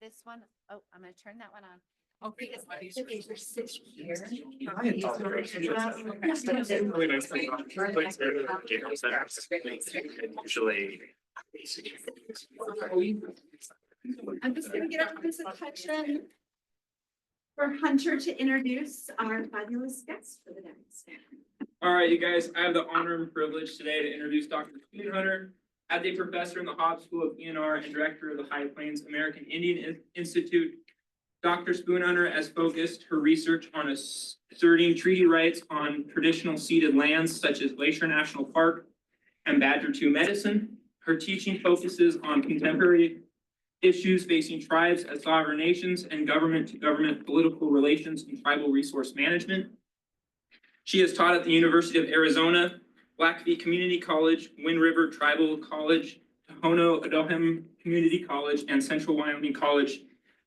This one, oh, I'm gonna turn that one on. Okay. Usually. I'm just gonna get up this attention for Hunter to introduce our fabulous guest for the next. All right, you guys, I have the honor and privilege today to introduce Dr. Spoonhunter, as a professor in the Hobbs School of ENR and director of the High Plains American Indian Institute. Dr. Spoonhunter has focused her research on asserting treaty rights on traditional ceded lands such as Glacier National Park and Badger II Medicine. Her teaching focuses on contemporary issues facing tribes as sovereign nations and government-to-government political relations and tribal resource management. She has taught at the University of Arizona, Blackfeet Community College, Wind River Tribal College, Tohono O'odham Community College, and Central Wyoming College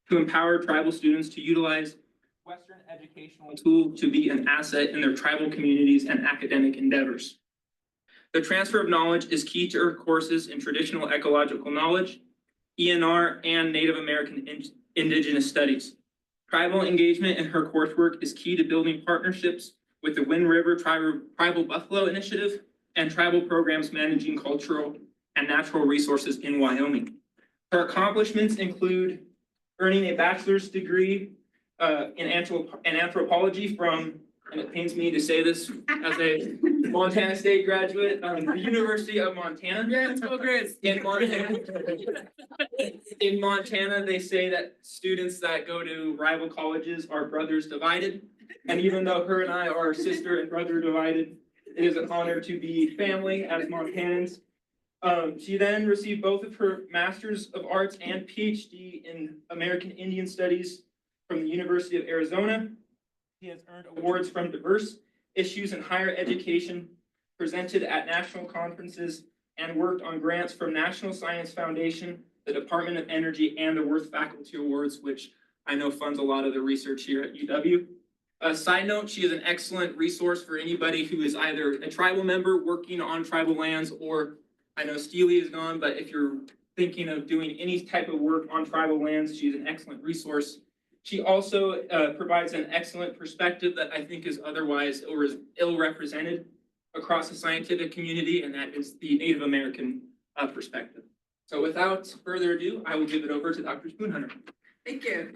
to empower tribal students to utilize Western educational tool to be an asset in their tribal communities and academic endeavors. The transfer of knowledge is key to her courses in traditional ecological knowledge, ENR, and Native American Indigenous Studies. Tribal engagement in her coursework is key to building partnerships with the Wind River Tribal Buffalo Initiative and tribal programs managing cultural and natural resources in Wyoming. Her accomplishments include earning a bachelor's degree in anthropology from, and it pains me to say this as a Montana State graduate, the University of Montana. Yeah, let's go, Chris. In Montana, they say that students that go to rival colleges are brothers divided. And even though her and I are sister and brother divided, it is an honor to be family as Montanans. She then received both of her Masters of Arts and PhD in American Indian Studies from the University of Arizona. She has earned awards from diverse issues in higher education, presented at national conferences, and worked on grants from National Science Foundation, the Department of Energy, and the Worth Faculty Awards, which I know funds a lot of the research here at UW. A side note, she is an excellent resource for anybody who is either a tribal member working on tribal lands, or I know Steely is gone, but if you're thinking of doing any type of work on tribal lands, she's an excellent resource. She also provides an excellent perspective that I think is otherwise ill-represented across the scientific community, and that is the Native American perspective. So without further ado, I will give it over to Dr. Spoonhunter. Thank you.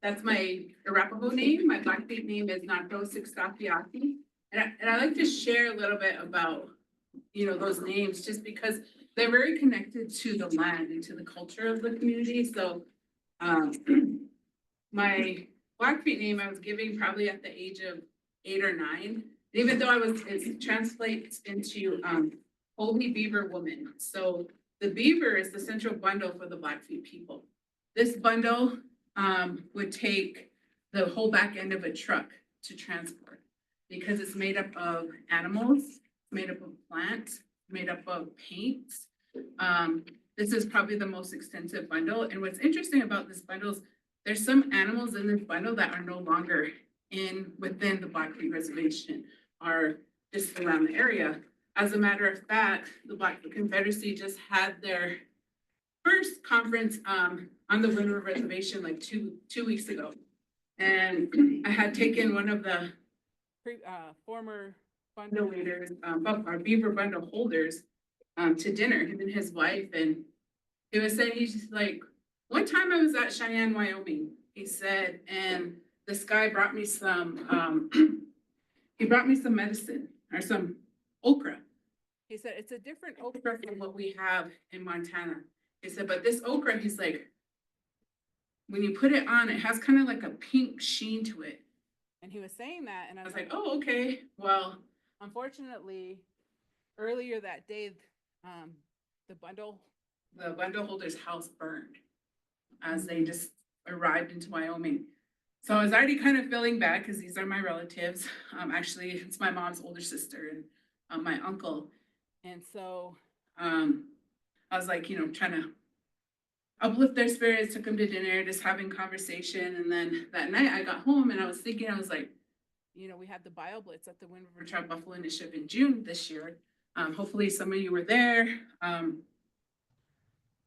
That's my Arapaho name. My Blackfeet name is Nato Sixtafiati. And I like to share a little bit about, those names, just because they're very connected to the land and to the culture of the community. So my Blackfeet name I was giving probably at the age of 8 or 9. Even though it translates into Holy Beaver Woman. So the beaver is the central bundle for the Blackfeet people. This bundle would take the whole back end of a truck to transport, because it's made up of animals, made up of plants, made up of paints. This is probably the most extensive bundle. And what's interesting about this bundle is there's some animals in this bundle that are no longer within the Blackfeet Reservation, are just around the area. As a matter of fact, the Blackfeet Confederacy just had their first conference on the Wind River Reservation like two weeks ago. And I had taken one of the former bundle leaders, our beaver bundle holders, to dinner, him and his wife. And he was saying, he's just like, one time I was at Cheyenne, Wyoming, he said, and this guy brought me some, he brought me some medicine or some okra. He said, it's a different okra from what we have in Montana. He said, but this okra, he's like, when you put it on, it has kind of like a pink sheen to it. And he was saying that, and I was like, oh, okay. Well, unfortunately, earlier that day, the bundle holder's house burned as they just arrived into Wyoming. So I was already kind of feeling bad because these are my relatives. Actually, it's my mom's older sister and my uncle. And so I was like, trying to uplift their spirits, took them to dinner, just having conversation. And then that night I got home and I was thinking, I was like, you know, we had the Bio Blitz at the Wind River Tribe Buffalo Initiative in June this year. Hopefully some of you were there.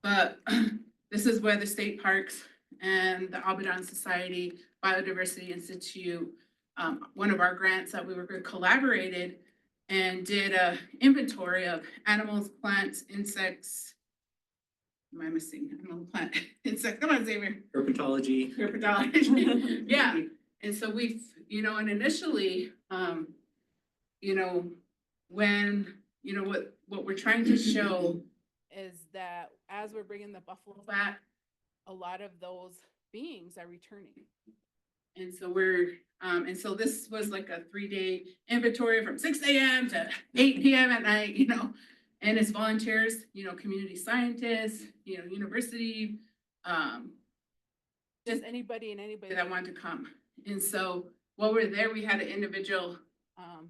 But this is where the state parks and the Abadan Society Biodiversity Institute, one of our grants that we were collaborated and did a inventory of animals, plants, insects. Am I missing? Animal, plant, insect, come on, Xavier. Herpetology. Herpetology. Yeah, and so we've, you know, and initially, you know, when, you know, what we're trying to show is that as we're bringing the buffalo back, a lot of those beings are returning. And so and so this was like a 3-day inventory from 6 a.m. to 8 p.m. at night, you know, and it's volunteers, you know, community scientists, you know, university, just anybody and anybody that wanted to come. And so while we're there, we had an individual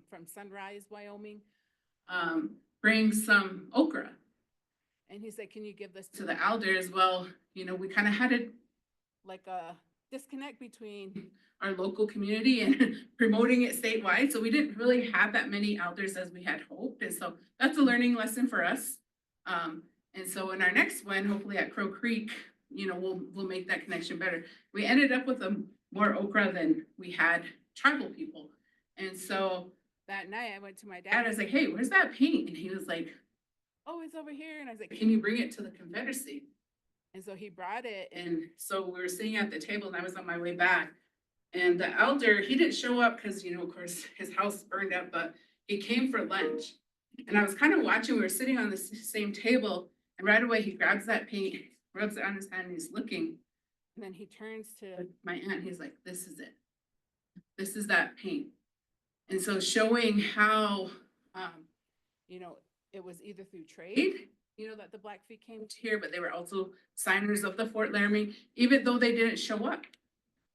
from Sunrise, Wyoming, bring some okra. And he said, can you give this to the elders? Well, you know, we kind of had like a disconnect between our local community and promoting it statewide. So we didn't really have that many elders as we had hoped. And so that's a learning lesson for us. And so in our next one, hopefully at Crow Creek, you know, we'll make that connection better. We ended up with more okra than we had tribal people. And so that night I went to my dad, I was like, hey, where's that paint? And he was like, oh, it's over here. And I was like, can you bring it to the Confederacy? And so he brought it. And so we were sitting at the table and I was on my way back. And the elder, he didn't show up because, you know, of course, his house burned up, but he came for lunch. And I was kind of watching, we were sitting on the same table. And right away, he grabs that paint, rubs it on his hand, and he's looking. And then he turns to my aunt. He's like, this is it. This is that paint. And so showing how, you know, it was either through trade, you know, that the Blackfeet came to here, but they were also signers of the Fort Laramie, even though they didn't show up.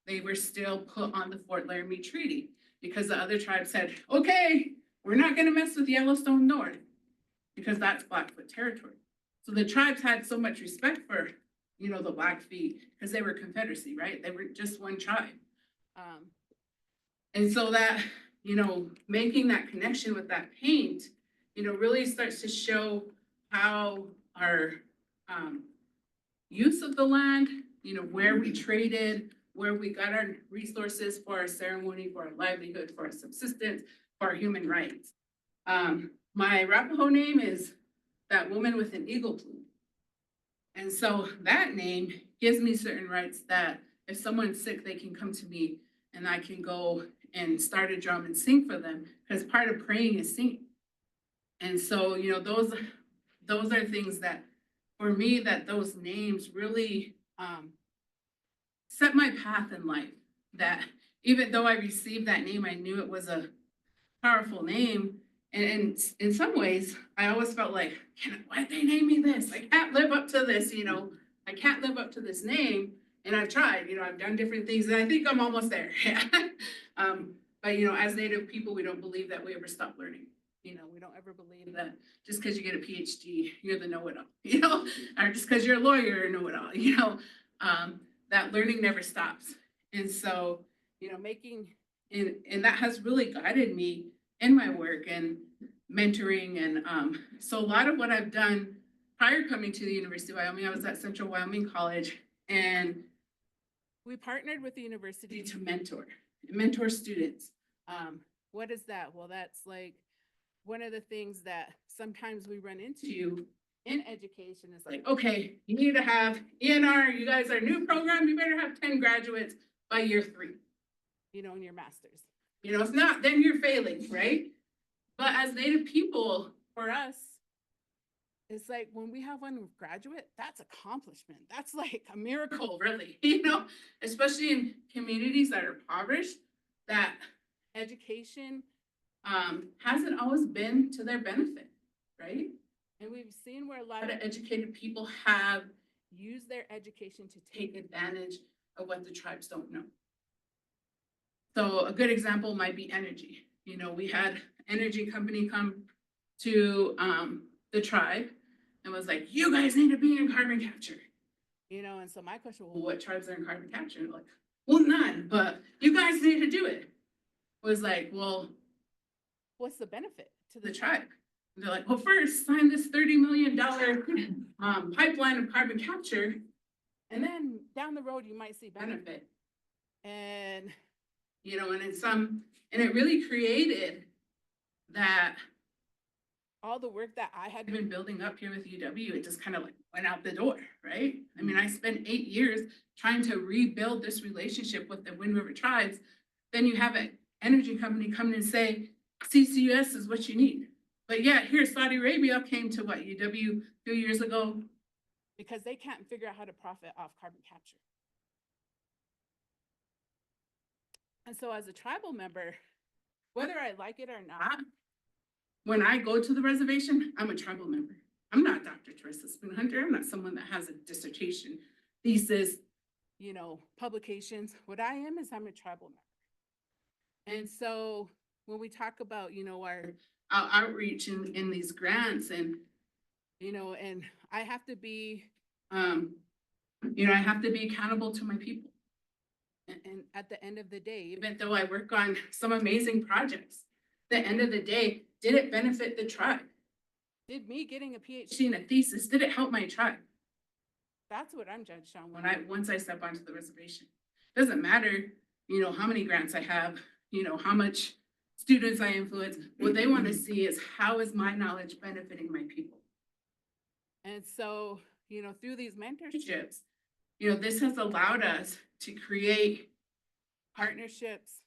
They were still put on the Fort Laramie Treaty because the other tribes said, okay, we're not going to mess with Yellowstone North because that's Blackfoot territory. So the tribes had so much respect for, you know, the Blackfeet because they were Confederacy, right? They were just one tribe. And so that, you know, making that connection with that paint, you know, really starts to show how our use of the land, you know, where we traded, where we got our resources for our ceremony, for our livelihood, for our subsistence, for our human rights. My Arapaho name is that woman with an eagle plume. And so that name gives me certain rights that if someone's sick, they can come to me and I can go and start a drum and sing for them because part of praying is singing. And so, you know, those are things that for me, that those names really set my path in life. That even though I received that name, I knew it was a powerful name. And in some ways, I always felt like, why'd they name me this? I can't live up to this, you know, I can't live up to this name. And I've tried, you know, I've done different things and I think I'm almost there. But, you know, as Native people, we don't believe that we ever stop learning. You know, we don't ever believe that just because you get a PhD, you're the know-it-all, you know, or just because you're a lawyer, know-it-all, you know, that learning never stops. And so, you know, and that has really guided me in my work and mentoring. And so a lot of what I've done prior coming to the University of Wyoming, I was at Central Wyoming College, and we partnered with the university to mentor students. What is that? Well, that's like one of the things that sometimes we run into in education is like, okay, you need to have ENR, you guys are a new program, you better have 10 graduates by year 3, you know, in your master's. You know, if not, then you're failing, right? But as Native people, for us, it's like when we have one graduate, that's accomplishment. That's like a miracle, really, you know, especially in communities that are impoverished, that education hasn't always been to their benefit, right? And we've seen where a lot of educated people have used their education to take advantage of what the tribes don't know. So a good example might be energy. You know, we had energy company come to the tribe and was like, you guys need to be in carbon capture. You know, and so my question, well, what tribes are in carbon capture? And like, well, none, but you guys need to do it. Was like, well, what's the benefit to the tribe? And they're like, well, first sign this $30 million pipeline of carbon capture, and then down the road you might see benefit. And you know, and it really created that all the work that I had been building up here with UW, it just kind of like went out the door, right? I mean, I spent 8 years trying to rebuild this relationship with the Wind River tribes. Then you have an energy company come in and say, CCUS is what you need. But yeah, here Saudi Arabia came to what, UW 2 years ago? Because they can't figure out how to profit off carbon capture. And so as a tribal member, whether I like it or not, when I go to the reservation, I'm a tribal member. I'm not Dr. Tarissa Spoonhunter. I'm not someone that has a dissertation, thesis, you know, publications. What I am is I'm a tribal member. And so when we talk about, you know, our outreach in these grants and, you know, and I have to be, you know, I have to be accountable to my people. And at the end of the day, even though I work on some amazing projects, the end of the day, did it benefit the tribe? Did me getting a PhD and a thesis, did it help my tribe? That's what I'm judged on once I step onto the reservation. Doesn't matter, you know, how many grants I have, you know, how much students I influence. What they want to see is how is my knowledge benefiting my people? And so, you know, through these mentorships, you know, this has allowed us to create partnerships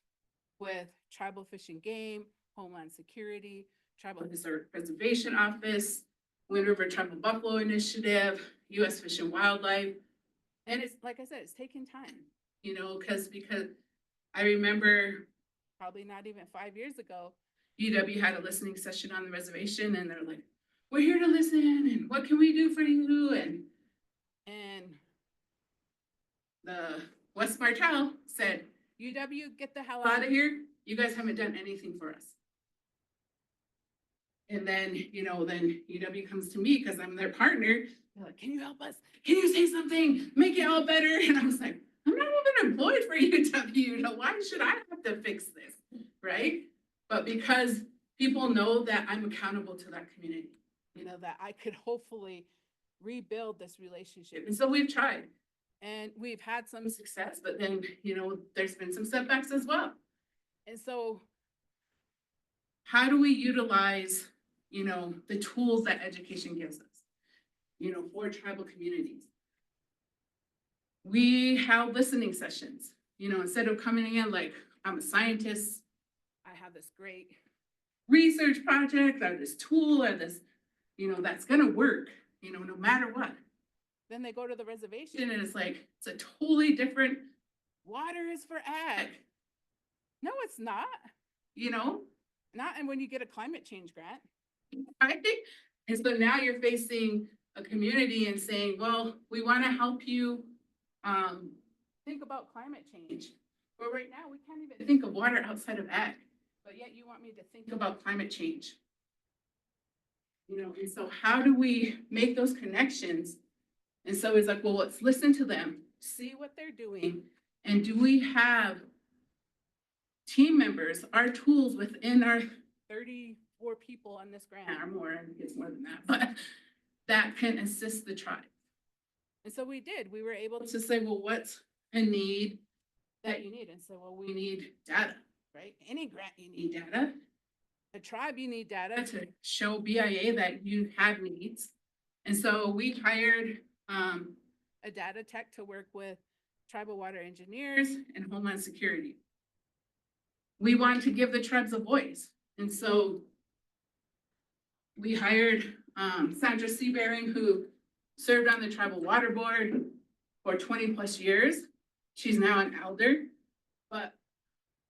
with Tribal Fish and Game, Homeland Security, Tribal Preservation Office, Wind River Tribal Buffalo Initiative, U.S. Fish and Wildlife. And it's, like I said, it's taken time, you know, because I remember probably not even 5 years ago, UW had a listening session on the reservation and they're like, we're here to listen and what can we do for you? And the West Martell said, UW, get the hell out of here. You guys haven't done anything for us. And then, you know, then UW comes to me because I'm their partner. They're like, can you help us? Can you say something? Make it all better? And I was like, I'm not even employed for UW. You know, why should I have to fix this? Right? But because people know that I'm accountable to that community, you know, that I could hopefully rebuild this relationship. And so we've tried. And we've had some success, but then, you know, there's been some setbacks as well. And so how do we utilize, you know, the tools that education gives us, you know, for tribal communities? We have listening sessions, you know, instead of coming in like, I'm a scientist, I have this great research project or this tool or this, you know, that's gonna work, you know, no matter what. Then they go to the reservation and it's like, it's a totally different, water is for ag. No, it's not, you know, not and when you get a climate change grant, right? And so now you're facing a community and saying, well, we wanna help you think about climate change. But right now we can't even think of water outside of ag, but yet you want me to think about climate change. You know, and so how do we make those connections? And so it's like, well, let's listen to them, see what they're doing. And do we have team members, our tools within our 34 people on this grant or more, I think it's more than that, but that can assist the tribe. And so we did, we were able to say, well, what's a need that you need? And so, well, we need data, right? Any grant, you need data. A tribe, you need data to show BIA that you have needs. And so we hired a data tech to work with tribal water engineers and Homeland Security. We want to give the tribes a voice. And so we hired Sandra Seabearing, who served on the Tribal Water Board for 20 plus years. She's now an elder, but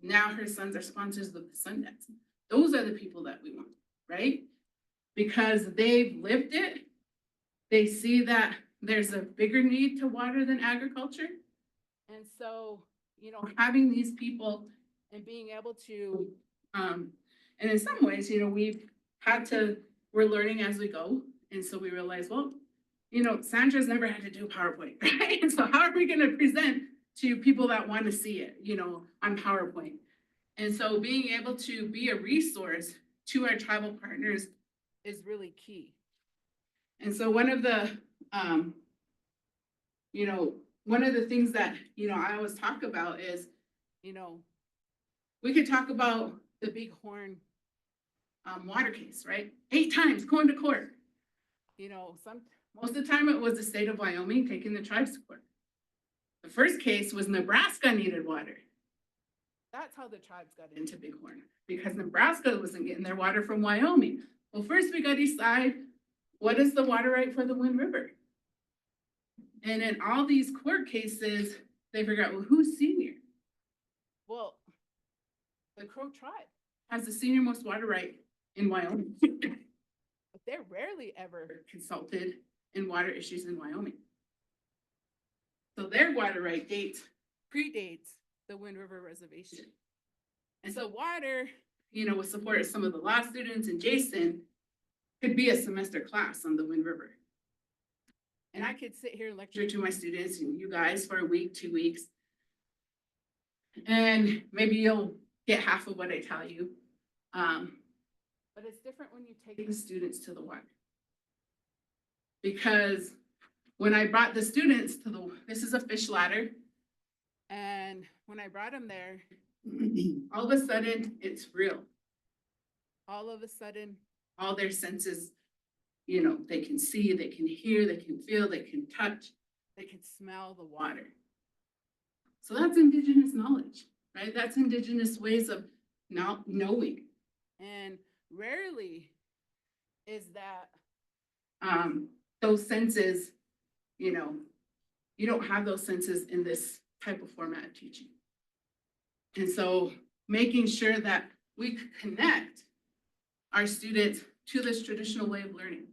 now her sons are sponsors of the Sundance. Those are the people that we want, right? Because they've lived it. They see that there's a bigger need to water than agriculture. And so, you know, having these people and being able to, and in some ways, you know, we're learning as we go. And so we realized, well, Sandra's never had to do PowerPoint, right? So how are we gonna present to people that want to see it, on PowerPoint? And so being able to be a resource to our tribal partners is really key. And so one of the things that, I always talk about is, we could talk about the Bighorn water case, right? 8 times going to court. Most of the time it was the state of Wyoming taking the tribes to court. The first case was Nebraska needed water. That's how the tribes got into Bighorn, because Nebraska wasn't getting their water from Wyoming. Well, first we got to decide, what is the water right for the Wind River? And in all these court cases, they figure out, well, who's senior? Well, the Crow tribe has the senior most water right in Wyoming. But they're rarely ever consulted in water issues in Wyoming. So their water right predates the Wind River Reservation. And so water, with support of some of the law students and Jason, could be a semester class on the Wind River. And I could sit here and lecture to my students and you guys for a week, 2 weeks. And maybe you'll get half of what I tell you. But it's different when you take the students to the water. Because when I brought the students to this is a fish ladder. And when I brought them there, all of a sudden it's real. All of a sudden, all their senses, they can see, they can hear, they can feel, they can touch, they can smell the water. So that's indigenous knowledge, right? That's indigenous ways of not knowing. And rarely is that those senses, you don't have those senses in this type of format of teaching. And so making sure that we connect our students to this traditional way of learning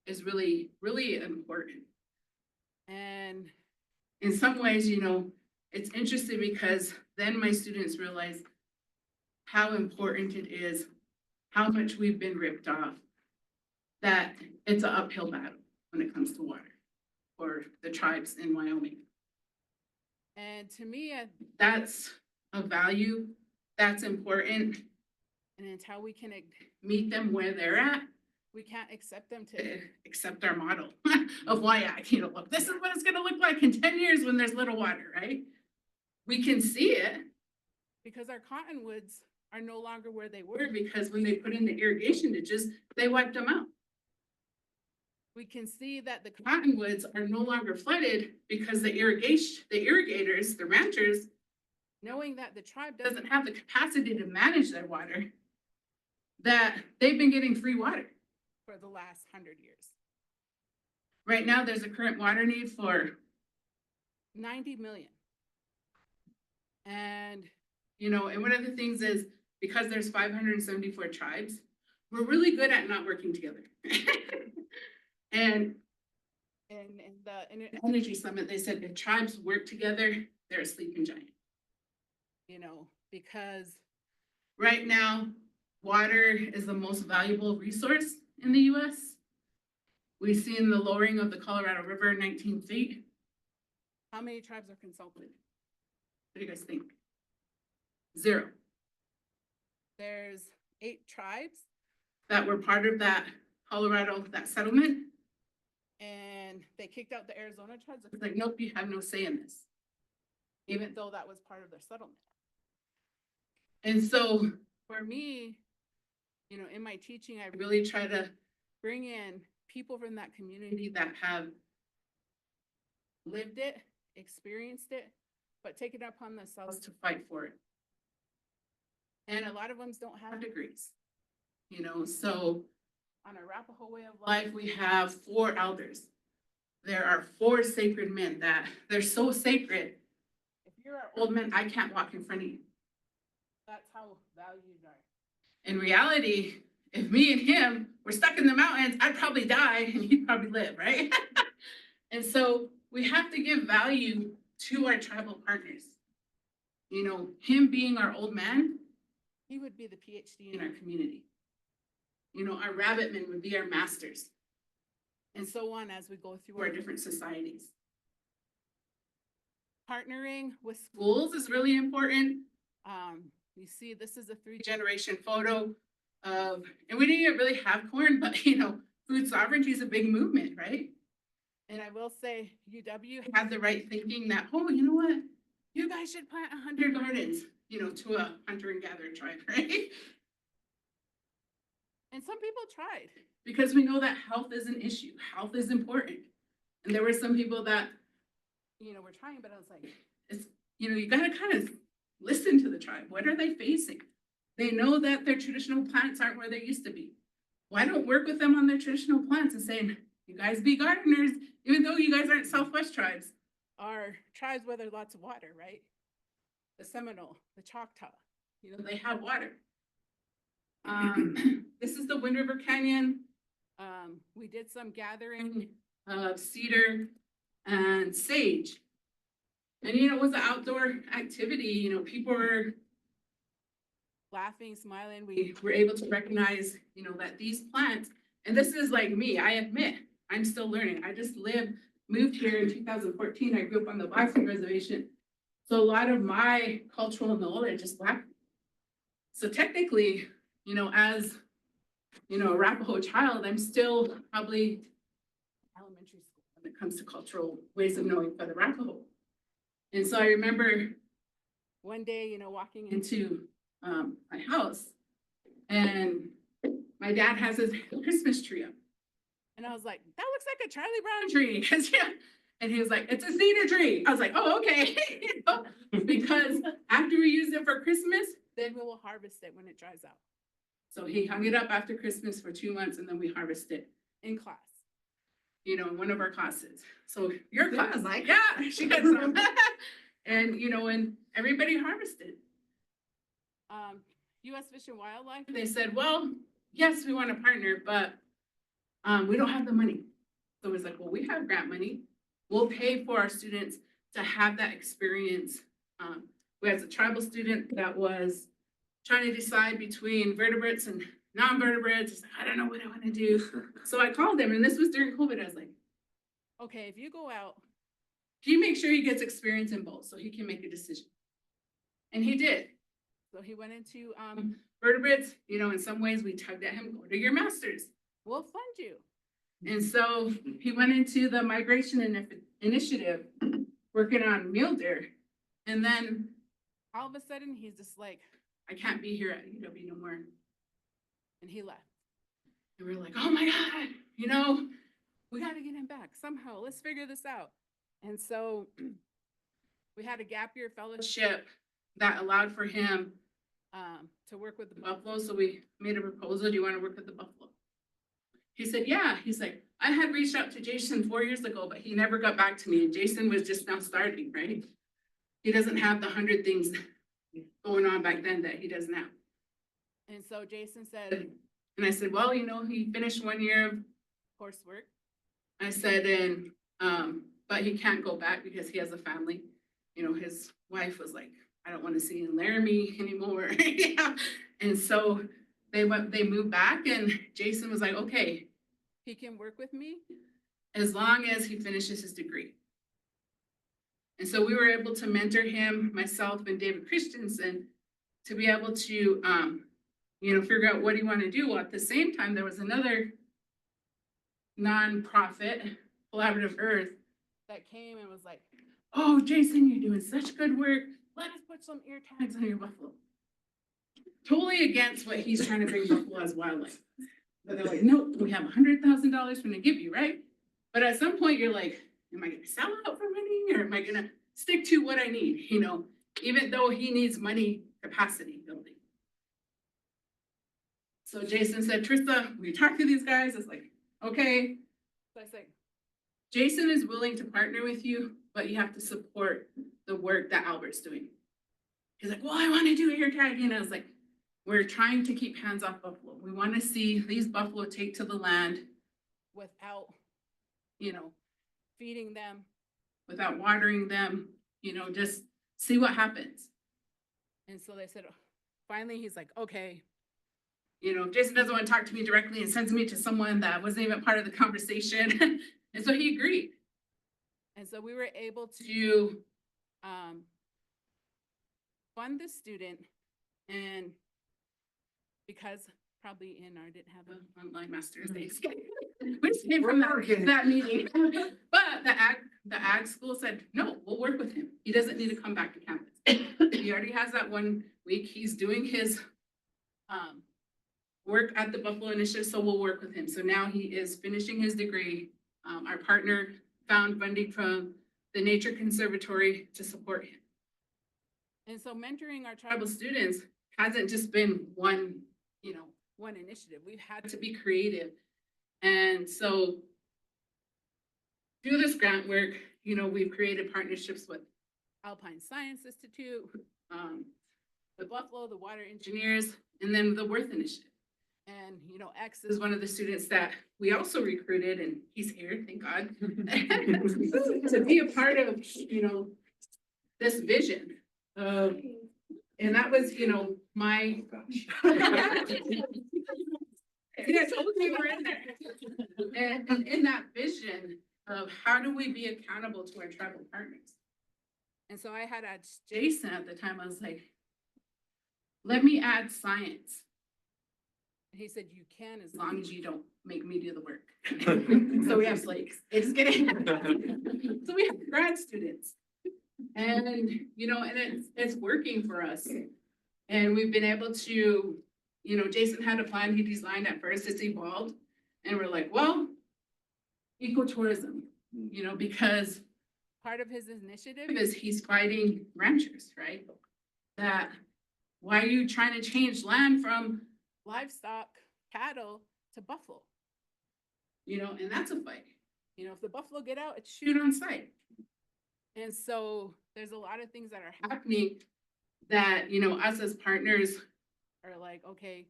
is really, really important. And in some ways, it's interesting because then my students realize how important it is, how much we've been ripped off, that it's an uphill battle when it comes to water for the tribes in Wyoming. And to me, that's a value that's important. And it's how we can meet them where they're at. We can't accept them to accept our model of WYAC. Look, this is what it's going to look like in 10 years when there's little water, right? We can see it because our cottonwoods are no longer where they were, because when they put in the irrigation ditches, they wiped them out. We can see that the cottonwoods are no longer flooded because the irrigators, the ranchers, knowing that the tribe doesn't have the capacity to manage their water, that they've been getting free water for the last 100 years. Right now, there's a current water need for 90 million. And, and one of the things is, because there's 574 tribes, we're really good at not working together. And in the Energy Summit, they said if tribes work together, they're a sleeping giant. Because right now, water is the most valuable resource in the US. We've seen the lowering of the Colorado River 19 feet. How many tribes are consulted? What do you guys think? 0. There's 8 tribes that were part of that Colorado, that settlement. And they kicked out the Arizona tribes. It's like, nope, you have no say in this. Even though that was part of their settlement. And so for me, in my teaching, I really try to bring in people from that community that have lived it, experienced it, but take it upon themselves to fight for it. And a lot of them don't have degrees, so on Arapaho way of life, we have 4 elders. There are 4 sacred men that they're so sacred. If you're an old man, I can't walk in front of you. That's how valued are. In reality, if me and him were stuck in the mountains, I'd probably die and he'd probably live, right? And so we have to give value to our tribal partners. Him being our old man, he would be the PhD in our community. Our rabbitmen would be our masters. and so on as we go through our different societies. Partnering with schools is really important. You see, this is a 3-generation photo of, and we didn't really have corn, but you know, food sovereignty is a big movement, right? And I will say UW had the right thinking that, oh, you know what? You guys should plant 100 gardens, you know, to a hunter and gatherer tribe, right? And some people tried because we know that health is an issue. Health is important. And there were some people that, you know, were trying, but I was like, it's, you know, you got to kind of listen to the tribe. What are they facing? They know that their traditional plants aren't where they used to be. Why don't work with them on their traditional plants and saying, you guys be gardeners, even though you guys aren't Southwest tribes, are tribes where there's lots of water, right? The Seminole, the Choctaw, you know, they have water. This is the Wind River Canyon. We did some gathering of cedar and sage. And, you know, it was an outdoor activity. You know, people were laughing, smiling. We were able to recognize, you know, that these plants, and this is like me, I admit, I'm still learning. I just moved here in 2014. I grew up on the Blackfoot Reservation. So a lot of my cultural knowledge is Black. So technically, you know, as, you know, a Arapaho child, I'm still probably elementary school when it comes to cultural ways of knowing for the Arapaho. And so I remember one day, you know, walking into my house, and my dad has his Christmas tree up. And I was like, that looks like a Charlie Brown tree. Yeah. And he was like, it's a cedar tree. I was like, oh, okay. You know, because after we use it for Christmas, then we will harvest it when it dries out. So he hung it up after Christmas for 2 months, and then we harvest it in class, you know, in one of our classes. So your class, like, yeah, she got some. And, you know, and everybody harvested. U.S. Fish and Wildlife, they said, well, yes, we want to partner, but we don't have the money. So it was like, well, we have grant money. We'll pay for our students to have that experience. We had a tribal student that was trying to decide between vertebrates and non-vertebrates. I don't know what I want to do. So I called him, and this was during COVID. I was like, okay, if you go out, can you make sure he gets experience in both so he can make a decision? And he did. So he went into vertebrates. You know, in some ways we tugged at him, go to your master's. We'll fund you. And so he went into the migration initiative, working on mule deer. And then all of a sudden he's just like, I can't be here at UW no more. And he left. And we're like, oh my God, you know, we got to get him back somehow. Let's figure this out. And so we had a gap year fellowship that allowed for him to work with the buffalo. So we made a proposal. Do you want to work with the buffalo? He said, yeah. He's like, I had reached out to Jason 4 years ago, but he never got back to me. And Jason was just now starting, right? He doesn't have the 100 things going on back then that he does now. And so Jason said, and I said, well, you know, he finished 1 year of coursework. I said, and, but he can't go back because he has a family. You know, his wife was like, I don't want to see in Laramie anymore. Yeah. And so they moved back, and Jason was like, okay, he can work with me as long as he finishes his degree. And so we were able to mentor him, myself and David Christensen, to be able to, you know, figure out what he wanted to do. Well, at the same time, there was another nonprofit, Collaborative Earth, that came and was like, oh, Jason, you're doing such good work. Let us put some ear tags on your buffalo. Totally against what he's trying to bring buffalo as wildlife. But they're like, nope, we have $100,000 we're gonna give you, right? But at some point you're like, am I gonna sell out for money, or am I gonna stick to what I need? You know, even though he needs money capacity building. So Jason said, Trista, we talked to these guys. It's like, okay. So I said, Jason is willing to partner with you, but you have to support the work that Albert's doing. He's like, well, I want to do ear tagging. And I was like, we're trying to keep hands off buffalo. We want to see these buffalo take to the land without, you know, feeding them, without watering them, you know, just see what happens. And so they said, finally, he's like, okay, You know, if Jason doesn't want to talk to me directly and sends me to someone that wasn't even part of the conversation. And so he agreed. And so we were able to fund the student, and because probably NR didn't have an online master's day, which came from that meeting. But the ag school said, no, we'll work with him. He doesn't need to come back to campus. He already has that 1 week. He's doing his work at the Buffalo Initiative, so we'll work with him. So now he is finishing his degree. Our partner found funding from the Nature Conservatory to support him. And so mentoring our tribal students hasn't just been one initiative. We've had to be creative. And so through this grant work, we've created partnerships with Alpine Science Institute, the Buffalo, the Water Engineers, and then the Worth Initiative. And, X is one of the students that we also recruited, and he's here, thank God, to be a part of, this vision. And that was, my. See, I told you we're in there. And in that vision of how do we be accountable to our tribal partners? And so I had asked Jason at the time, I was like, let me add science. And he said, you can, as long as you don't make me do the work. So we have slaves. Just kidding. So we have grad students. And, and it's working for us. And we've been able to, Jason had a plan he designed at first, it's evolved. And we're like, well, ecotourism, because part of his initiative is he's fighting ranchers, right? That why are you trying to change land from livestock, cattle to buffalo? And that's a fight. If the buffalo get out, it's shoot on sight. And so there's a lot of things that are happening that, us as partners are like, okay,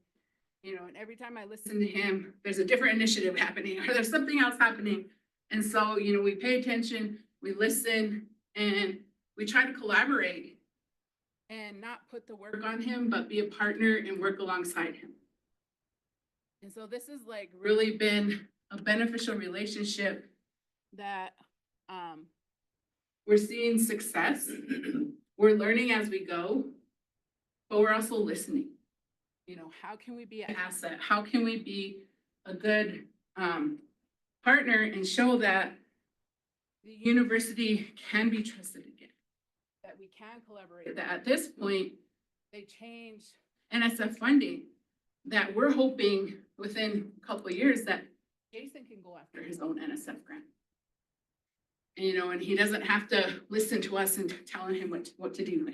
and every time I listen to him, there's a different initiative happening or there's something else happening. And so, we pay attention, we listen, and we try to collaborate and not put the work on him, but be a partner and work alongside him. And so this has really been a beneficial relationship that we're seeing success. We're learning as we go, but we're also listening. How can we be an asset? How can we be a good partner and show that the university can be trusted again, that we can collaborate, that at this point, they changed NSF funding, that we're hoping within a couple of years that Jason can go after his own NSF grant. And he doesn't have to listen to us and telling him what to do.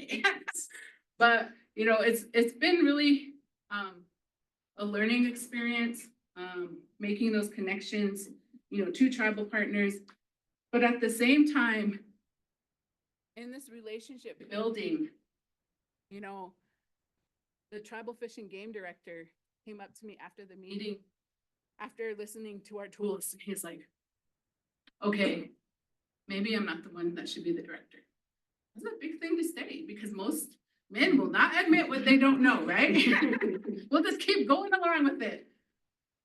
But, it's been really a learning experience, making those connections, to tribal partners. But at the same time, in this relationship building, the tribal fish and game director came up to me after the meeting, after listening to our tools, and he's like, okay, maybe I'm not the one that should be the director. That's a big thing to say because most men will not admit what they don't know, right? We'll just keep going along with it.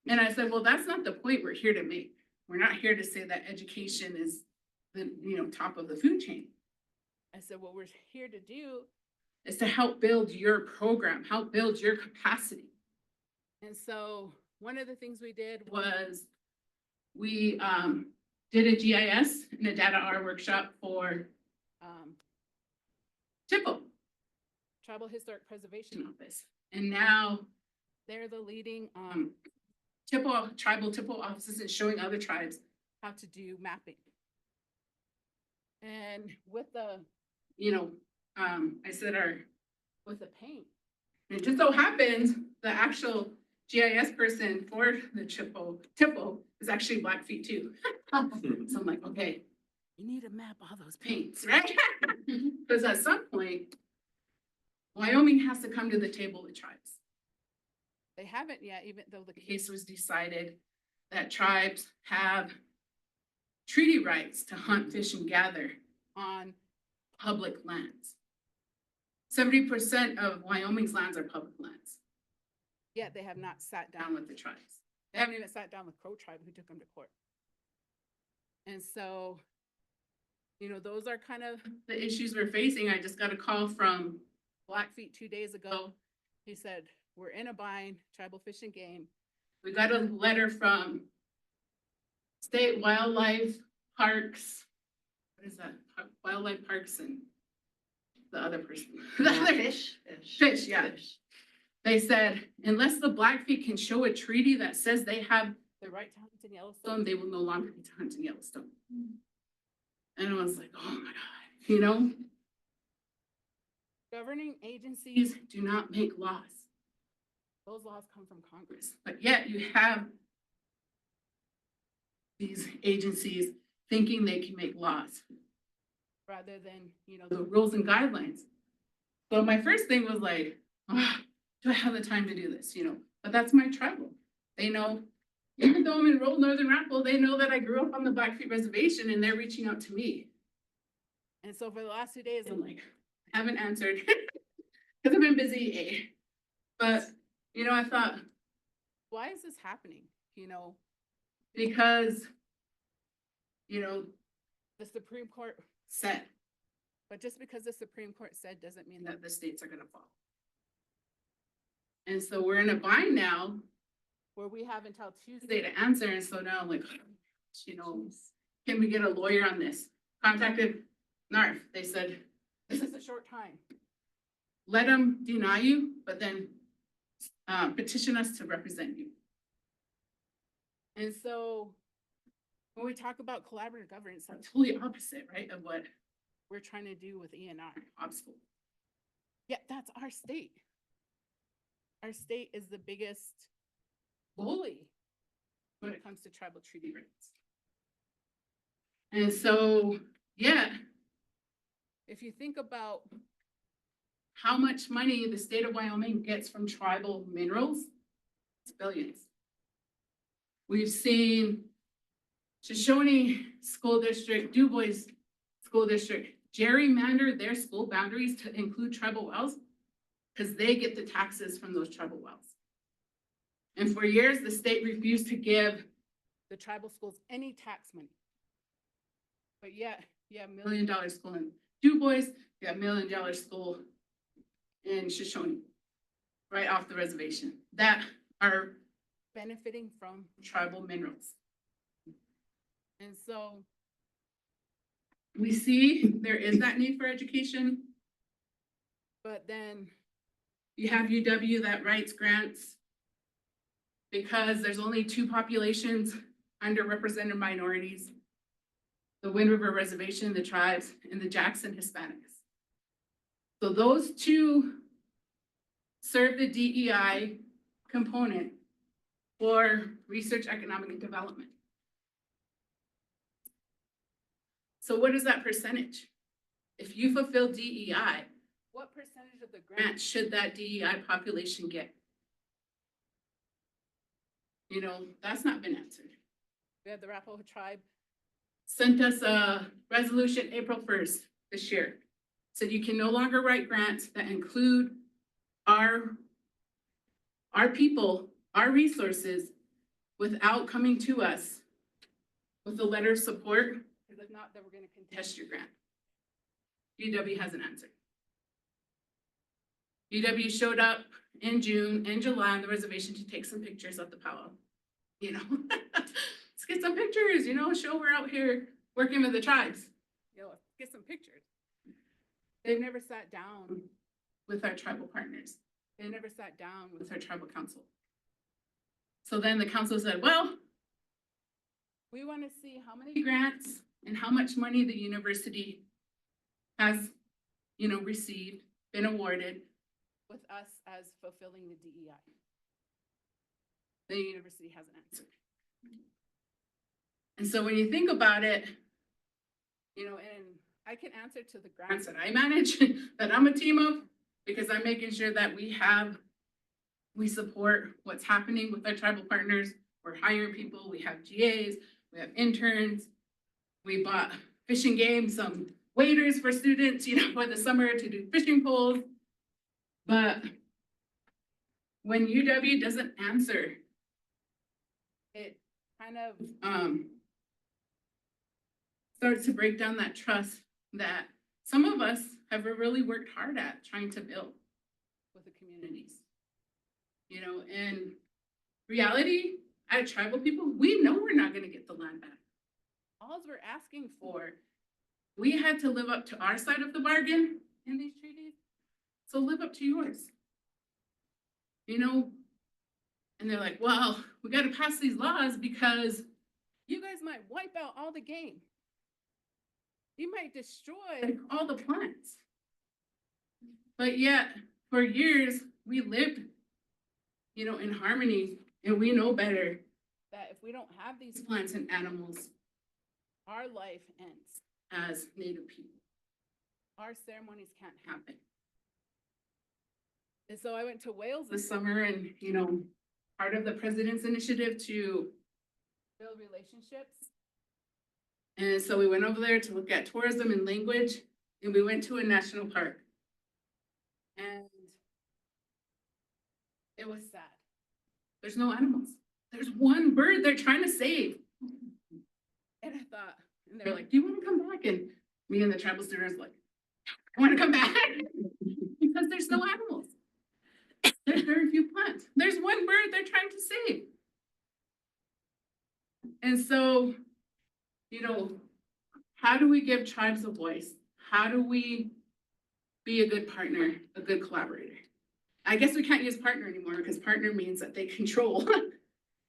And I said, well, that's not the point we're here to make. We're not here to say that education is the top of the food chain. I said, what we're here to do is to help build your program, help build your capacity. And so one of the things we did was we did a GIS and a data R workshop for TIPO, Tribal Historic Preservation Office. And now they're the leading tribal TIPO offices and showing other tribes how to do mapping. And with the, I said with the paint, and it just so happens the actual GIS person for the TIPO is actually Blackfeet too. So I'm like, okay, you need to map all those paints, right? Because at some point, Wyoming has to come to the table with tribes. They haven't yet, even though the case was decided that tribes have treaty rights to hunt, fish, and gather on public lands. 70% of Wyoming's lands are public lands. Yet they have not sat down with the tribes. They haven't even sat down with Crow Tribe, who took them to court. And so, those are kind of the issues we're facing. I just got a call from Blackfeet 2 days ago. He said, we're in a bind, tribal fish and game. We got a letter from State Wildlife Parks. What is that? Wildlife Parks and the other person. Fish, yeah. They said, unless the Blackfeet can show a treaty that says they have the right to hunt in Yellowstone, they will no longer be to hunt in Yellowstone. And I was like, oh my God, Governing agencies do not make laws. Those laws come from Congress, but yet you have these agencies thinking they can make laws rather than, the rules and guidelines. So my first thing was like, do I have the time to do this, But that's my tribal. They know, even though I'm enrolled in Northern Rappel, they know that I grew up on the Blackfeet Reservation and they're reaching out to me. And so for the last 2 days, I'm like, I haven't answered because I've been busy. But, I thought, why is this happening? Because, the Supreme Court said, but just because the Supreme Court said doesn't mean that the states are going to follow. And so we're in a bind now where we have until Tuesday to answer. And so now I'm like, can we get a lawyer on this? Contacted NARF. They said, this is a short time. Let them deny you, but then petition us to represent you. And so when we talk about collaborative governance, that's totally opposite, right, of what we're trying to do with ENR, obstacle. Yeah, that's our state. Our state is the biggest bully when it comes to tribal treaty rights. And so, yeah, if you think about how much money the state of Wyoming gets from tribal minerals, it's billions. We've seen Shoshone School District, Du Bois School District, gerrymander their school boundaries to include tribal wells because they get the taxes from those tribal wells. And for years, the state refused to give the tribal schools any tax money. But yet, you have $1 million school in Du Bois, you have $1 million school in Shoshone, right off the reservation, that are benefiting from tribal minerals. And so we see there is that need for education, but then you have UW that writes grants because there's only 2 populations, underrepresented minorities, the Wind River Reservation, the tribes, and the Jackson Hispanics. So those 2 serve the DEI component for research, economic, and development. So what is that percentage? If you fulfill DEI, what percentage of the grant should that DEI population get? That's not been answered. We had the Arapaho tribe sent us a resolution April 1st this year. Said you can no longer write grants that include our people, our resources, without coming to us with a letter of support, because if not, then we're going to contest your grant. UW hasn't answered. UW showed up in June and July on the reservation to take some pictures of the powwow. Let's get some pictures, show we're out here working with the tribes. Get some pictures. They've never sat down with our tribal partners. They never sat down with our tribal council. So then the council said, well, we want to see how many grants and how much money the university has, received, been awarded with us as fulfilling the DEI. The university hasn't answered. And so when you think about it, and I can answer to the grants that I manage, that I'm a team of, because I'm making sure that we support what's happening with our tribal partners. We're hiring people, we have GAs, we have interns. We bought Fish and Game, some waiters for students, for the summer to do fishing poles. But when UW doesn't answer, it kind of starts to break down that trust that some of us have really worked hard at trying to build with the communities. You know, and reality, as tribal people, we know we're not going to get the land back. All we're asking for, we had to live up to our side of the bargain in these treaties, so live up to yours. You know, and they're like, well, we got to pass these laws because you guys might wipe out all the game. You might destroy all the plants. But yet, for years, we lived, you know, in harmony, and we know better that if we don't have these plants and animals, our life ends as Native people. Our ceremonies can't happen. And so I went to Wales this summer, and, you know, part of the president's initiative to build relationships. And so we went over there to look at tourism and language, and we went to a national park. And it was sad. There's no animals. There's one bird they're trying to save. And I thought, and they're like, do you want to come back? And me and the tribal students like, I want to come back because there's no animals. There's very few plants. There's one bird they're trying to save. And so, you know, how do we give tribes a voice? How do we be a good partner, a good collaborator? I guess we can't use partner anymore because partner means that they control,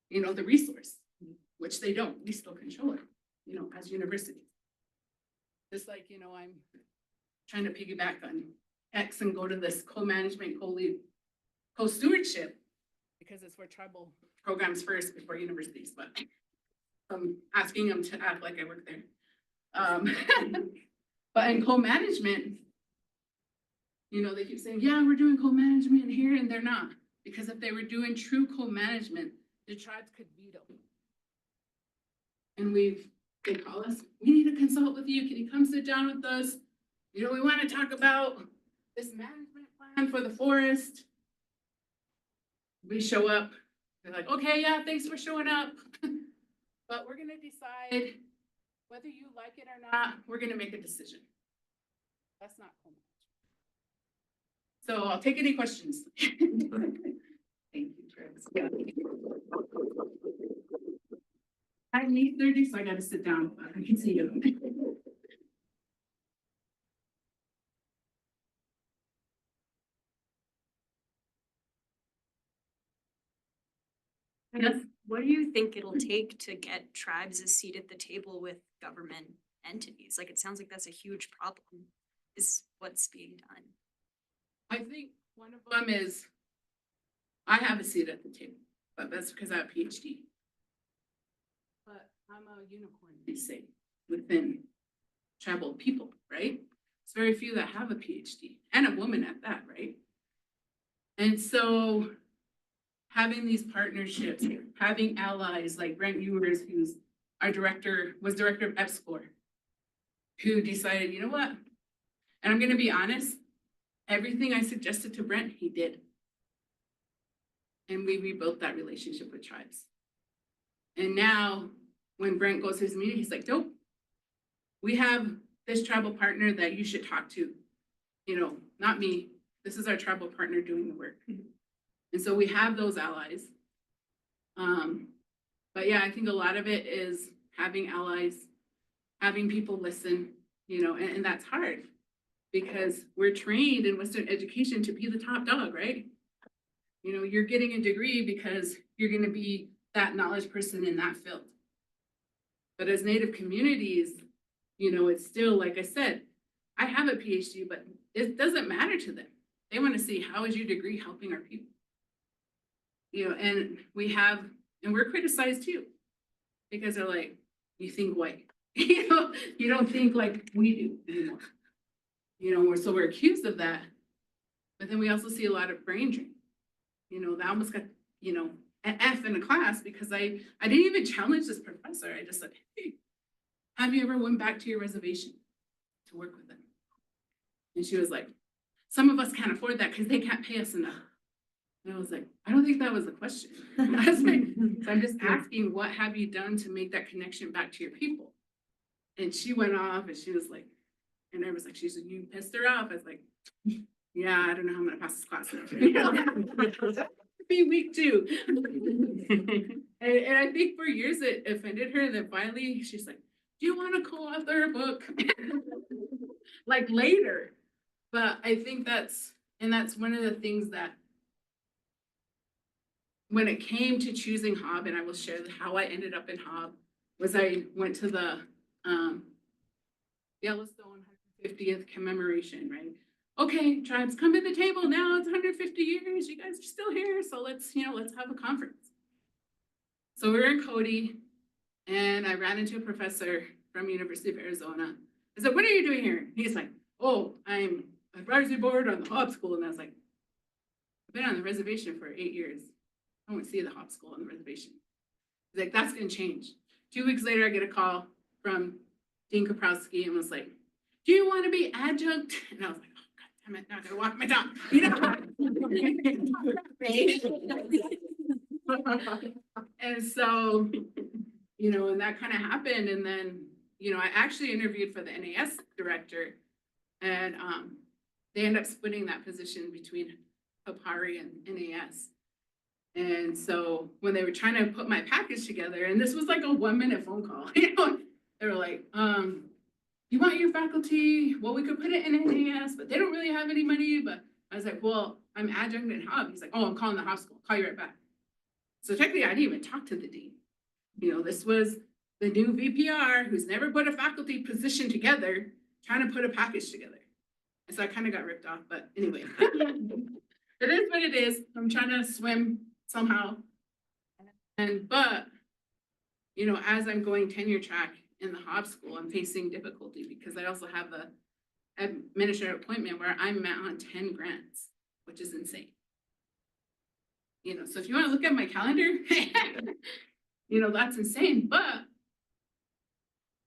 you know, the resource, which they don't. We still control it, you know, as universities. Just like, you know, I'm trying to piggyback on X and go to this co-management, co-lead, co-stewardship, because it's for tribal programs first before universities, but I'm asking them to act like I work there. But in co-management, you know, they keep saying, yeah, we're doing co-management here, and they're not. Because if they were doing true co-management, the tribes could veto. And they call us, we need to consult with you. Can you come sit down with us? You know, we want to talk about this management plan for the forest. We show up, they're like, okay, yeah, thanks for showing up. But we're gonna decide whether you like it or not, we're gonna make a decision. That's not co-management. So I'll take any questions. Thank you, Travis. I'm 8:30, so I gotta sit down, but I can see you. Yes. What do you think it'll take to get tribes a seat at the table with government entities? Like, it sounds like that's a huge problem, is what's being done. I think one of them is, I have a seat at the table, but that's because I have a PhD. But I'm a unicorn, they say, within tribal people, right? It's very few that have a PhD, and a woman at that, right? And so having these partnerships, having allies like Brent Ewers, who's our director, was director of EPSCOR, who decided, you know what? And I'm gonna be honest, everything I suggested to Brent, he did. And we rebuilt that relationship with tribes. And now when Brent goes to his meeting, he's like, nope, we have this tribal partner that you should talk to. You know, not me, this is our tribal partner doing the work. And so we have those allies. But yeah, I think a lot of it is having allies, having people listen, you know, and that's hard because we're trained in Western education to be the top dog, right? You know, you're getting a degree because you're going to be that knowledge person in that field. But as Native communities, you know, it's still, like I said, I have a PhD, but it doesn't matter to them. They want to see, how is your degree helping our people? You know, and we're criticized too, because they're like, you think white, you know, you don't think like we do anymore. You know, so we're accused of that, but then we also see a lot of brain drain. You know, that almost got, you know, an F in a class because I didn't even challenge this professor. I just said, hey, have you ever went back to your reservation to work with them? And she was like, some of us can't afford that because they can't pay us enough. And I was like, I don't think that was the question. I was like, so I'm just asking, what have you done to make that connection back to your people? And she went off and she was like, and I was like, she's like, you pissed her off. I was like, yeah, I don't know how I'm gonna pass this class now. Be week 2. And I think for years it offended her. And then finally she's like, do you want to co-author a book? Like later. But I think that's one of the things that when it came to choosing Hob, and I will share how I ended up in Hob, was I went to the Yellowstone 150th commemoration, right? Okay, tribes, come to the table now. It's 150 years. You guys are still here, so let's have a conference. So we were in Cody, and I ran into a professor from University of Arizona. I said, "What are you doing here?" He's like, "Oh, I'm advisory board on the Hob School," and I was like, "I've been on the reservation for 8 years. I won't see the Hob School on the reservation." He's like, "That's gonna change." 2 weeks later, I get a call from Dean Kaprowski and was like, "Do you want to be adjunct?" And I was like, "Oh, God damn it, now I gotta walk my tongue." And so, and that kind of happened. And then, I actually interviewed for the NAS director, and they ended up splitting that position between Hapari and NAS. And so when they were trying to put my package together, and this was like a 1-minute phone call, they were like, you want your faculty? Well, we could put it in NAS, but they don't really have any money. But I was like, well, I'm adjunct in Hob. He's like, oh, I'm calling the Hob School. Call you right back. So technically, I didn't even talk to the dean. This was the new VPR who's never put a faculty position together, trying to put a package together. And so I kind of got ripped off, but anyway, it is what it is. I'm trying to swim somehow. But as I'm going tenure track in the Hob School, I'm facing difficulty because I also have a administrative appointment where I'm on 10 grants, which is insane. So if you want to look at my calendar, that's insane. But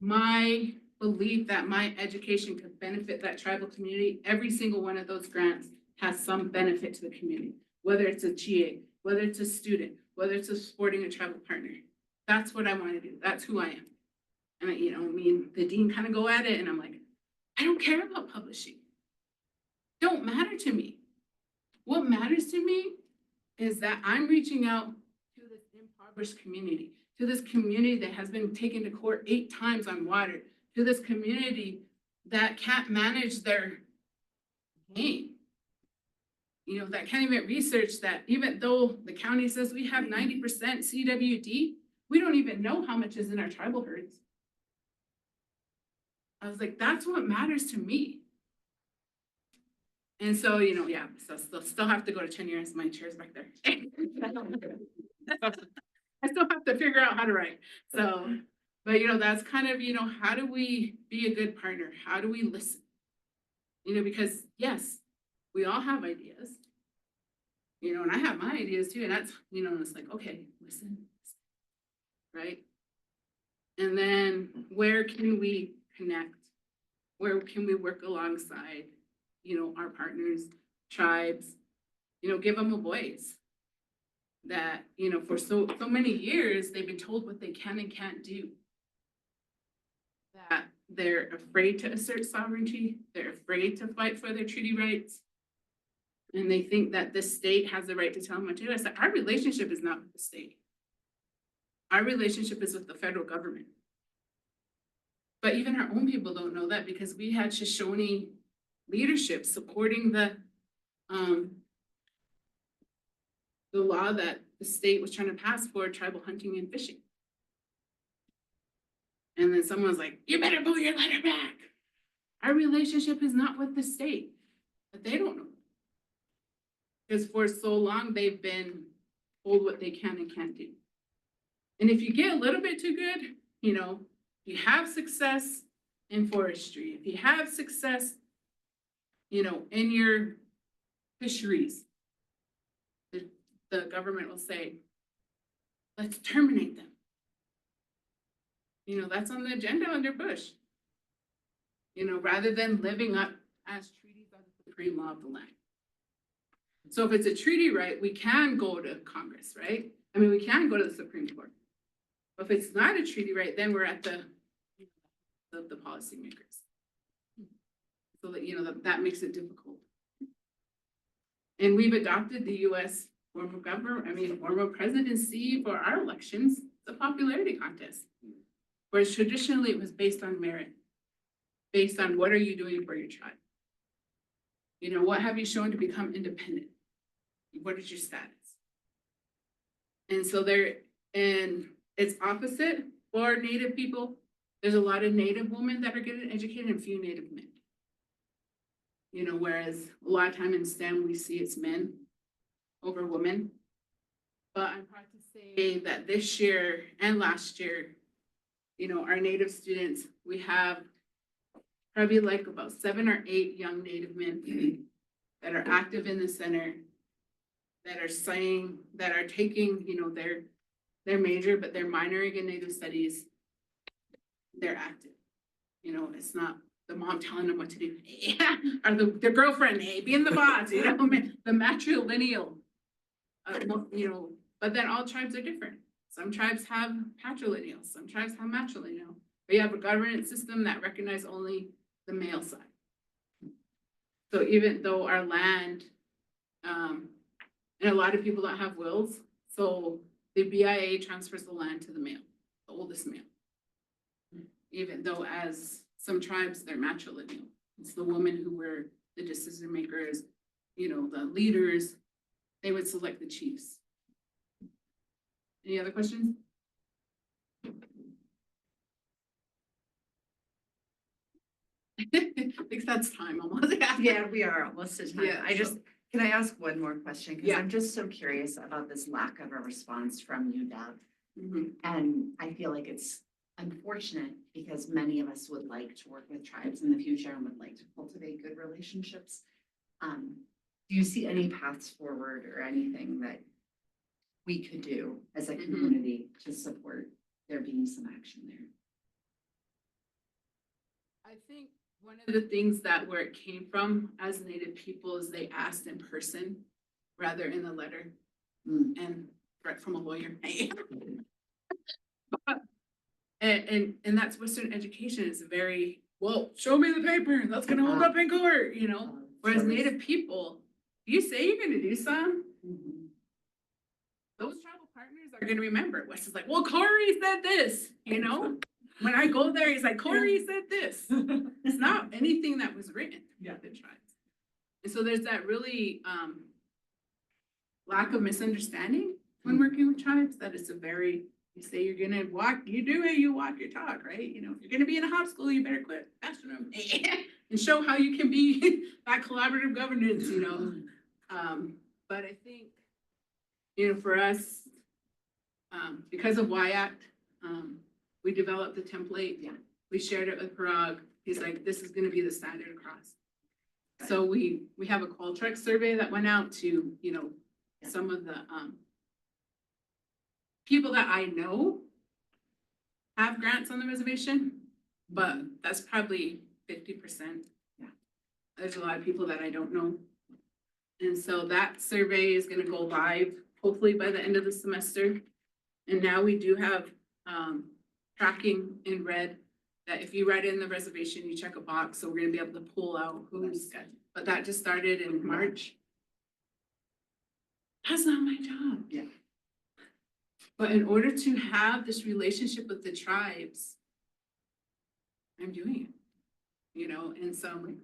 my belief that my education could benefit that tribal community, every single one of those grants has some benefit to the community, whether it's a GA, whether it's a student, whether it's supporting a tribal partner. That's what I want to do. That's who I am. And the dean kind of go at it, and I'm like, I don't care about publishing. Don't matter to me. What matters to me is that I'm reaching out to this impoverished community, to this community that has been taken to court 8 times on water, to this community that can't manage their game. That can't even research that, even though the county says we have 90% CWD, we don't even know how much is in our tribal herds. I was like, that's what matters to me. And so, so still have to go to tenure as my chair's back there. I still have to figure out how to write. So, but that's kind of, how do we be a good partner? How do we listen? Because yes, we all have ideas, and I have my ideas too. And that's, it's like, okay, listen, right? And then where can we connect? Where can we work alongside, our partners, tribes, give them a voice that, for so many years, they've been told what they can and can't do. That they're afraid to assert sovereignty. They're afraid to fight for their treaty rights. And they think that the state has the right to tell them what to do. I said, our relationship is not with the state. Our relationship is with the federal government. But even our own people don't know that, because we had Shoshone leadership supporting the law that the state was trying to pass for tribal hunting and fishing. And then someone's like, you better move your letter back. Our relationship is not with the state, but they don't know. Because for so long, they've been told what they can and can't do. And if you get a little bit too good, you have success in forestry, if you have success, in your fisheries, the government will say, let's terminate them. That's on the agenda under Bush. Rather than living up as treaties are the supreme law of the land. So if it's a treaty right, we can go to Congress, right? I mean, we can go to the Supreme Court. But if it's not a treaty right, then we're at the policymakers. So that, that makes it difficult. And we've adopted the US form of presidency for our elections, the popularity contest. Whereas traditionally it was based on merit, based on what are you doing for your tribe? What have you shown to become independent? What is your status? And so and it's opposite for Native people. There's a lot of Native women that are getting educated and few Native men. Whereas a lot of time in STEM, we see it's men over women. But I'm proud to say that this year and last year, our Native students, we have probably like about 7 or 8 young Native men that are active in the center, that are saying, that are taking, their major, but they're minoring in Native studies. They're active. It's not the mom telling them what to do, or their girlfriend, hey, being the boss, the matrilineal, but then all tribes are different. Some tribes have patrilineal, some tribes have matrilineal. We have a governance system that recognizes only the male side. So even though our land, and a lot of people don't have wills, so the BIA transfers the land to the male, the oldest male. Even though as some tribes, they're matrilineal. It's the women who were the decision makers, the leaders, they would select the chiefs. Any other questions? I think that's time almost. Yeah, we are almost at time. Yeah, Can I ask one more question? Because Yeah. I'm just so curious about this lack of a response from UW. Mhm. And I feel like it's unfortunate because many of us would like to work with tribes in the future and would like to cultivate good relationships. Do you see any paths forward or anything that we could do as a community to support there being some action there? I think one of the things that where it came from as Native people is they asked in person rather in a letter and right from a lawyer. And that's Western education is very, well, show me the paper, that's gonna hold up in court, Whereas Native people, you say you're gonna do some, those tribal partners are gonna remember it. Wes is like, well, Corey said this, When I go there, he's like, Corey said this. It's not anything that was written with the tribes. And so there's that really lack of misunderstanding when working with tribes, that it's a very, you say you're gonna walk, you do it, you walk your talk, right? If you're gonna be in a hop school, you better quit astronomy and show how you can be that collaborative governance, But I think, for us, because of Y-Act, we developed a template. Yeah. We shared it with Parag. He's like, this is gonna be the standard across. So we have a Qualtrics survey that went out to, some of the people that I know have grants on the reservation, but that's probably 50%. Yeah. There's a lot of people that I don't know. And so that survey is gonna go live, hopefully by the end of the semester. And now we do have tracking in red, that if you write in the reservation, you check a box, so we're gonna be able to pull out who's, but that just started in March. That's not my job. Yeah. But in order to have this relationship with the tribes, I'm doing it, and so,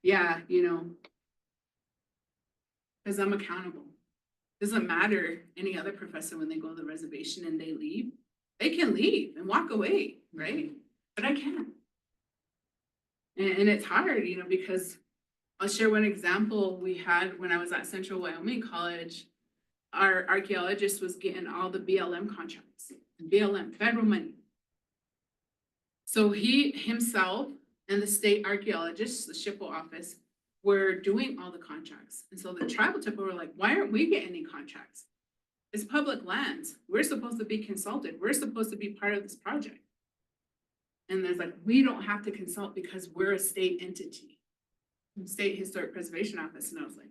yeah, because I'm accountable. Doesn't matter any other professor when they go to the reservation and they leave, they can leave and walk away, right? But I can't. And it's hard, because I'll share one example we had when I was at Central Wyoming College. Our archaeologist was getting all the BLM contracts, BLM, federal money. So he himself and the state archaeologists, the SHPO office, were doing all the contracts. And so the tribal people were like, why aren't we getting any contracts? It's public lands. We're supposed to be consulted. We're supposed to be part of this project. And there's like, we don't have to consult because we're a state entity, State Historic Preservation Office. And I was like,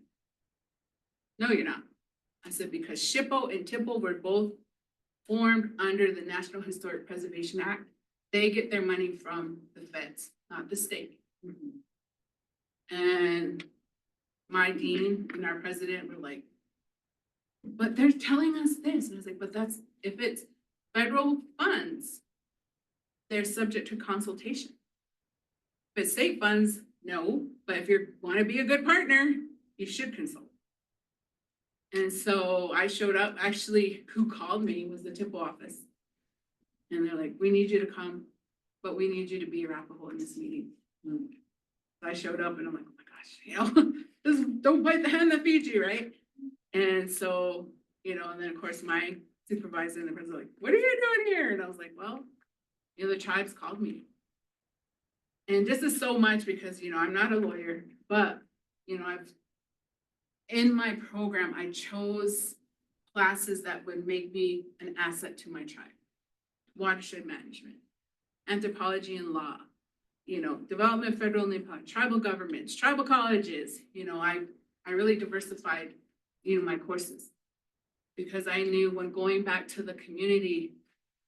No, you're not. I said, because SHPO and TIPO were both formed under the National Historic Preservation Act. They get their money from the feds, not the state. And my dean and our president were like, but they're telling us this. And I was like, but that's, if it's federal funds, they're subject to consultation. If it's state funds, no, but if you want to be a good partner, you should consult. And so I showed up, actually, who called me was the TIPO office. And they're like, we need you to come, but we need you to be Arapaho in this meeting. So I showed up and I'm like, oh my gosh, you know, this, don't bite the hand that feeds you, right? And so, you know, and then of course my supervisor and the president were like, what are you doing here? And I was like, well, you know, the tribes called me. And this is so much because, you know, I'm not a lawyer, but, you know, in my program, I chose classes that would make me an asset to my tribe. Watershed management, anthropology and law, you know, development, federal and impact, tribal governments, tribal colleges. You know, I really diversified, you know, my courses because I knew when going back to the community,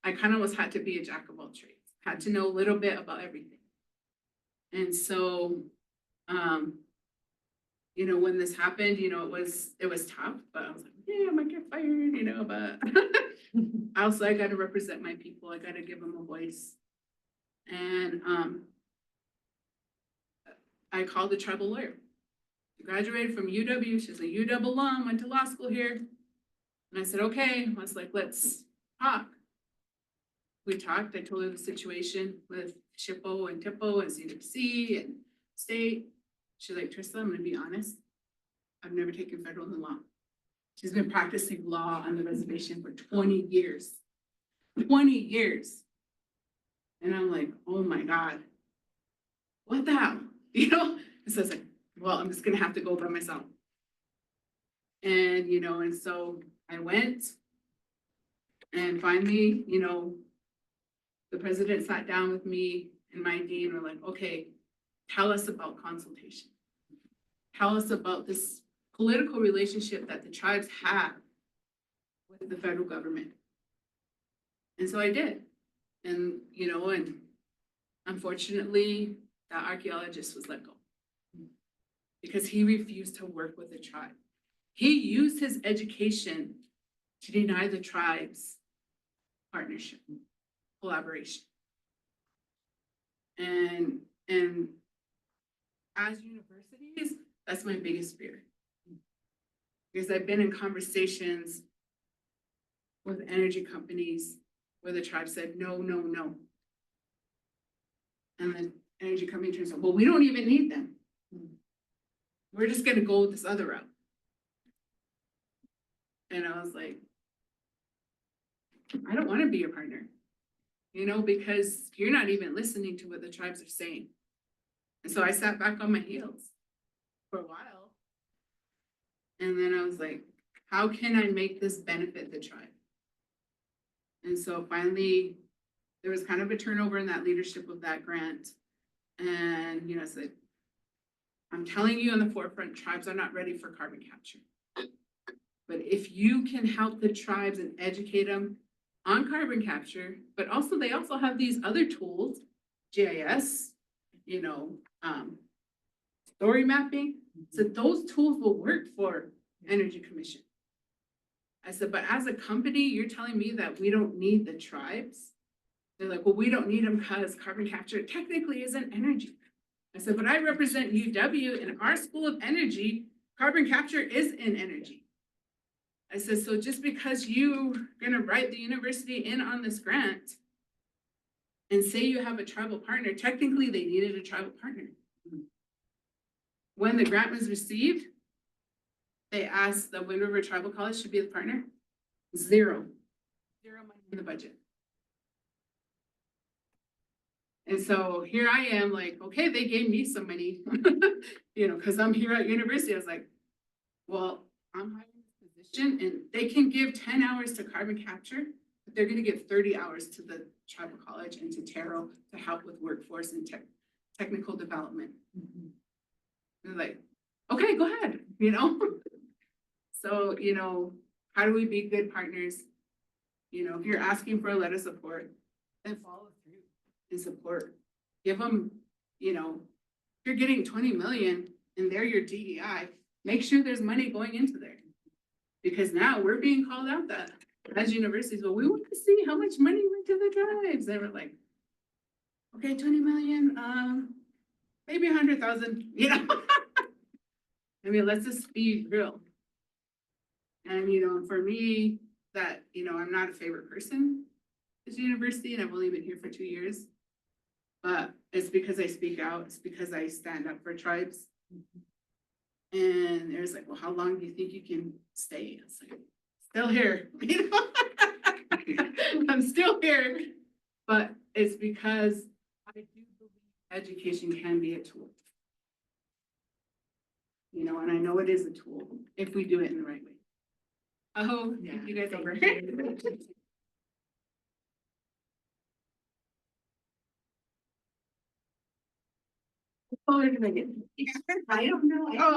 I kind of had to be a jack of all trades, had to know a little bit about everything. And so, you know, when this happened, you know, it was tough, but I was like, yeah, I might get fired, you know, but also I got to represent my people. I got to give them a voice. And I called the tribal lawyer. She graduated from UW. She's a UW alum, went to law school here. And I said, okay. I was like, let's talk. We talked. I told her the situation with SHPO and TIPO and CWC and state. She's like, Tarissa, I'm going to be honest. I've never taken federal law. She's been practicing law on the reservation for 20 years. 20 years. And I'm like, oh my God, what the hell? You know? And so I was like, well, I'm just going to have to go by myself. And, you know, and so I went and finally, you know, the president sat down with me and my dean were like, okay, tell us about consultation. Tell us about this political relationship that the tribes have with the federal government. And so I did. And, you know, and unfortunately, that archaeologist was let go because he refused to work with the tribe. He used his education to deny the tribes partnership, collaboration. And as universities, that's my biggest fear. Because I've been in conversations with energy companies where the tribe said, no, no, no. And the energy company turns out, well, we don't even need them. We're just gonna go this other route. And I was like, I don't wanna be your partner, you know, because you're not even listening to what the tribes are saying. And so I sat back on my heels for a while. And then I was like, how can I make this benefit the tribe? And so finally, there was kind of a turnover in that leadership of that grant. And, you know, I said, I'm telling you on the forefront, tribes are not ready for carbon capture. But if you can help the tribes and educate them on carbon capture, but also they also have these other tools, GIS, you know, story mapping. So those tools will work for Energy Commission. I said, but as a company, you're telling me that we don't need the tribes? They're like, well, we don't need them because carbon capture technically isn't energy. I said, but I represent UW and our school of energy, carbon capture is in energy. I said, so just because you're gonna write the university in on this grant and say you have a tribal partner, technically they needed a tribal partner. When the grant was received, they asked the Wind River Tribal College to be the partner. Zero money in the budget. And so here I am like, okay, they gave me some money, you know, because I'm here at university. I was like, well, I'm hiring this position and they can give 10 hours to carbon capture, but they're going to give 30 hours to the tribal college and to Taro to help with workforce and technical development. They're like, okay, go ahead, you know? So, you know, how do we be good partners? You know, if you're asking for a letter of support, then follow through and support. Give them, you know, if you're getting 20 million and they're your DEI, make sure there's money going into there. Because now we're being called out that as universities, well, we want to see how much money went to the tribes. They were like, okay, 20 million, maybe 100,000, you know? I mean, let's just be real. And, you know, for me, that, you know, I'm not a favorite person at the university and I've only been here for 2 years. But it's because I speak out, it's because I stand up for tribes. And there's like, well, how long do you think you can stay? It's like, still here, you know? I'm still here, but it's because I do believe education can be a tool. You know, and I know it is a tool if we do it in the right way. Oh, thank you guys over. Oh, we're gonna get. I don't know. Oh.